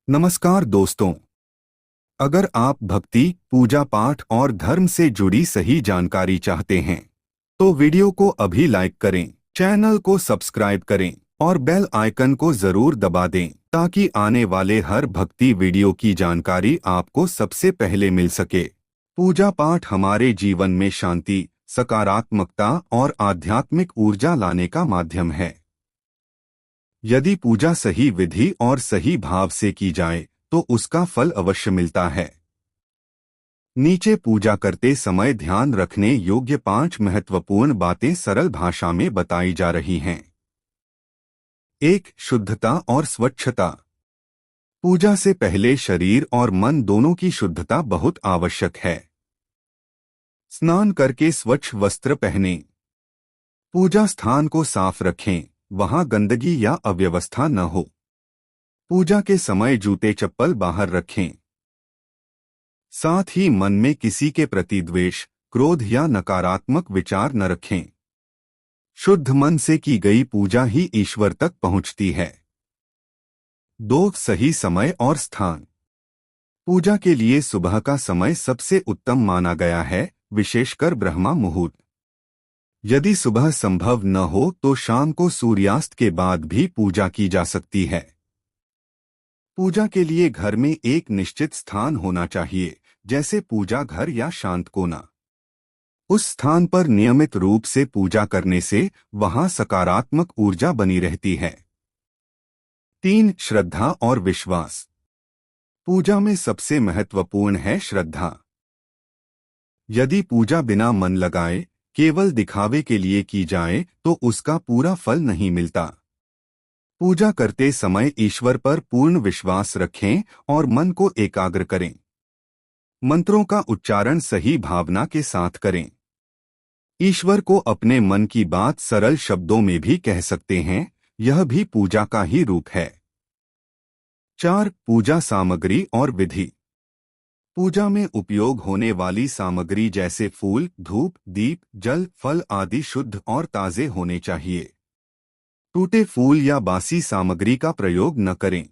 नमस्कार दोस्तों। अगर आप भक्ति, पूजा पाठ और धर्म से जुड़ी सही जानकारी चाहते हैं तो वीडियो को अभी लाइक करें, चैनल को सब्सक्राइब करें और बेल आइकन को जरूर दबा दें ताकि आने वाले हर भक्ति वीडियो की जानकारी आपको सबसे पहले मिल सके। पूजा पाठ हमारे जीवन में शांति, सकारात्मकता और आध्यात्मिक ऊर्जा लाने का माध्यम है। यदि पूजा सही विधि और सही भाव से की जाए तो उसका फल अवश्य मिलता है। नीचे पूजा करते समय ध्यान रखने योग्य 5 महत्वपूर्ण बातें सरल भाषा में बताई जा रही हैं। 1. शुद्धता और स्वच्छता। पूजा से पहले शरीर और मन दोनों की शुद्धता बहुत आवश्यक है। स्नान करके स्वच्छ वस्त्र पहनें। पूजा स्थान को साफ रखें, वहां गंदगी या अव्यवस्था न हो। पूजा के समय जूते चप्पल बाहर रखें। साथ ही मन में किसी के प्रति द्वेष, क्रोध या नकारात्मक विचार न रखें। शुद्ध मन से की गई पूजा ही ईश्वर तक पहुंचती है। 2. सही समय और स्थान। पूजा के लिए सुबह का समय सबसे उत्तम माना गया है, विशेषकर ब्रह्मा मुहूर्त। यदि सुबह संभव न हो तो शाम को सूर्यास्त के बाद भी पूजा की जा सकती है। पूजा के लिए घर में एक निश्चित स्थान होना चाहिए, जैसे पूजा घर या शांत कोना। उस स्थान पर नियमित रूप से पूजा करने से वहां सकारात्मक ऊर्जा बनी रहती है। 3. श्रद्धा और विश्वास। पूजा में सबसे महत्वपूर्ण है श्रद्धा। यदि पूजा बिना मन लगाए केवल दिखावे के लिए की जाए तो उसका पूरा फल नहीं मिलता। पूजा करते समय ईश्वर पर पूर्ण विश्वास रखें और मन को एकाग्र करें। मंत्रों का उच्चारण सही भावना के साथ करें। ईश्वर को अपने मन की बात सरल शब्दों में भी कह सकते हैं, यह भी पूजा का ही रूप है। 4. पूजा सामग्री और विधि। पूजा में उपयोग होने वाली सामग्री जैसे फूल, धूप, दीप, जल, फल आदि शुद्ध और ताजे होने चाहिए। टूटे फूल या बासी सामग्री का प्रयोग न करें।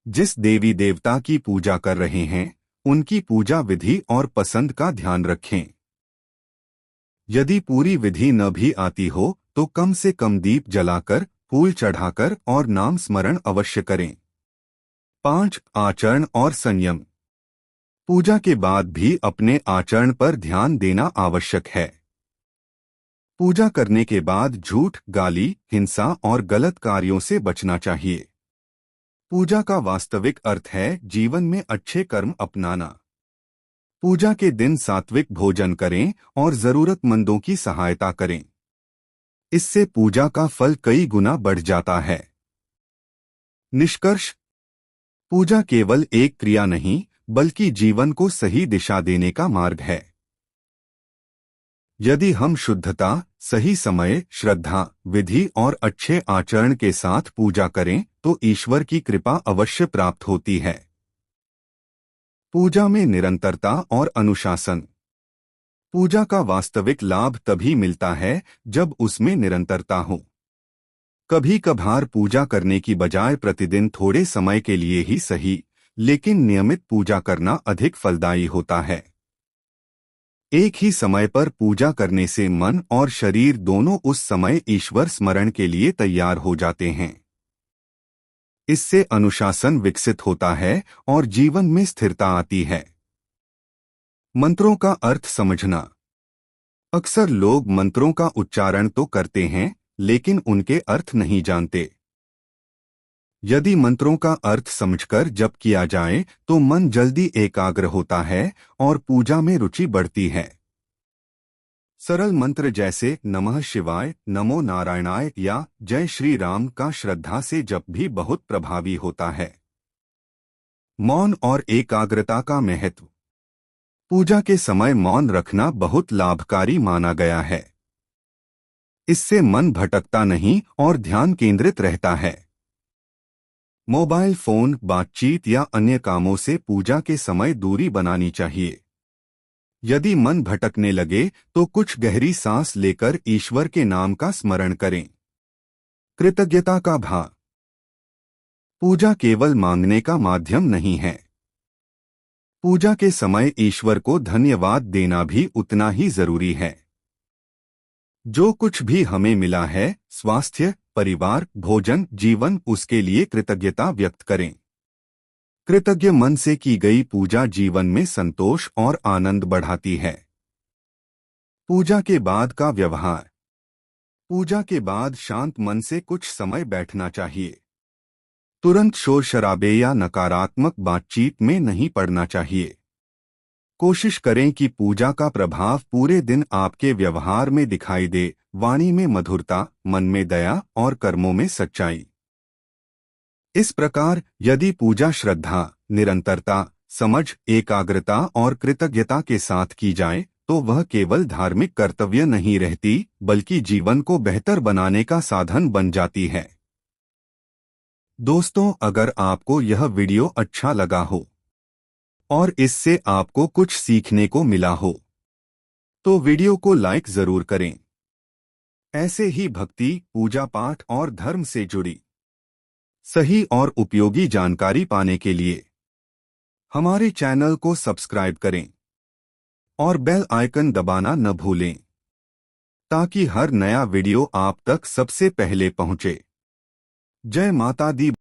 जिस देवी देवता की पूजा कर रहे हैं उनकी पूजा विधि और पसंद का ध्यान रखें। यदि पूरी विधि न भी आती हो तो कम से कम दीप जलाकर, फूल चढ़ाकर और नाम स्मरण अवश्य करें। 5. आचरण और संयम। पूजा के बाद भी अपने आचरण पर ध्यान देना आवश्यक है। पूजा करने के बाद झूठ, गाली, हिंसा और गलत कार्यों से बचना चाहिए। पूजा का वास्तविक अर्थ है जीवन में अच्छे कर्म अपनाना। पूजा के दिन सात्विक भोजन करें और जरूरतमंदों की सहायता करें। इससे पूजा का फल कई गुना बढ़ जाता है। निष्कर्ष: पूजा केवल एक क्रिया नहीं बल्कि जीवन को सही दिशा देने का मार्ग है। यदि हम शुद्धता, सही समय, श्रद्धा, विधि और अच्छे आचरण के साथ पूजा करें तो ईश्वर की कृपा अवश्य प्राप्त होती है। पूजा में निरंतरता और अनुशासन। पूजा का वास्तविक लाभ तभी मिलता है जब उसमें निरंतरता हो। कभी कभार पूजा करने की बजाय प्रतिदिन थोड़े समय के लिए ही सही, लेकिन नियमित पूजा करना अधिक फलदायी होता है। एक ही समय पर पूजा करने से मन और शरीर दोनों उस समय ईश्वर स्मरण के लिए तैयार हो जाते हैं। इससे अनुशासन विकसित होता है और जीवन में स्थिरता आती है। मंत्रों का अर्थ समझना। अक्सर लोग मंत्रों का उच्चारण तो करते हैं लेकिन उनके अर्थ नहीं जानते। यदि मंत्रों का अर्थ समझकर जप किया जाए तो मन जल्दी एकाग्र होता है और पूजा में रुचि बढ़ती है। सरल मंत्र जैसे नमः शिवाय, नमो नारायणाय या जय श्री राम का श्रद्धा से जप भी बहुत प्रभावी होता है। मौन और एकाग्रता का महत्व। पूजा के समय मौन रखना बहुत लाभकारी माना गया है। इससे मन भटकता नहीं और ध्यान केंद्रित रहता है। मोबाइल फोन, बातचीत या अन्य कामों से पूजा के समय दूरी बनानी चाहिए। यदि मन भटकने लगे तो कुछ गहरी सांस लेकर ईश्वर के नाम का स्मरण करें। कृतज्ञता का भाव। पूजा केवल मांगने का माध्यम नहीं है। पूजा के समय ईश्वर को धन्यवाद देना भी उतना ही जरूरी है। जो कुछ भी हमें मिला है, स्वास्थ्य, परिवार, भोजन, जीवन, उसके लिए कृतज्ञता व्यक्त करें। कृतज्ञ मन से की गई पूजा जीवन में संतोष और आनंद बढ़ाती है। पूजा के बाद का व्यवहार। पूजा के बाद शांत मन से कुछ समय बैठना चाहिए। तुरंत शोर शराबे या नकारात्मक बातचीत में नहीं पड़ना चाहिए। कोशिश करें कि पूजा का प्रभाव पूरे दिन आपके व्यवहार में दिखाई दे, वाणी में मधुरता, मन में दया और कर्मों में सच्चाई। इस प्रकार यदि पूजा श्रद्धा, निरंतरता, समझ, एकाग्रता और कृतज्ञता के साथ की जाए तो वह केवल धार्मिक कर्तव्य नहीं रहती, बल्कि जीवन को बेहतर बनाने का साधन बन जाती है। दोस्तों, अगर आपको यह वीडियो अच्छा लगा हो और इससे आपको कुछ सीखने को मिला हो तो वीडियो को लाइक जरूर करें। ऐसे ही भक्ति, पूजा पाठ और धर्म से जुड़ी सही और उपयोगी जानकारी पाने के लिए हमारे चैनल को सब्सक्राइब करें और बेल आइकन दबाना न भूलें, ताकि हर नया वीडियो आप तक सबसे पहले पहुंचे। जय माता दी।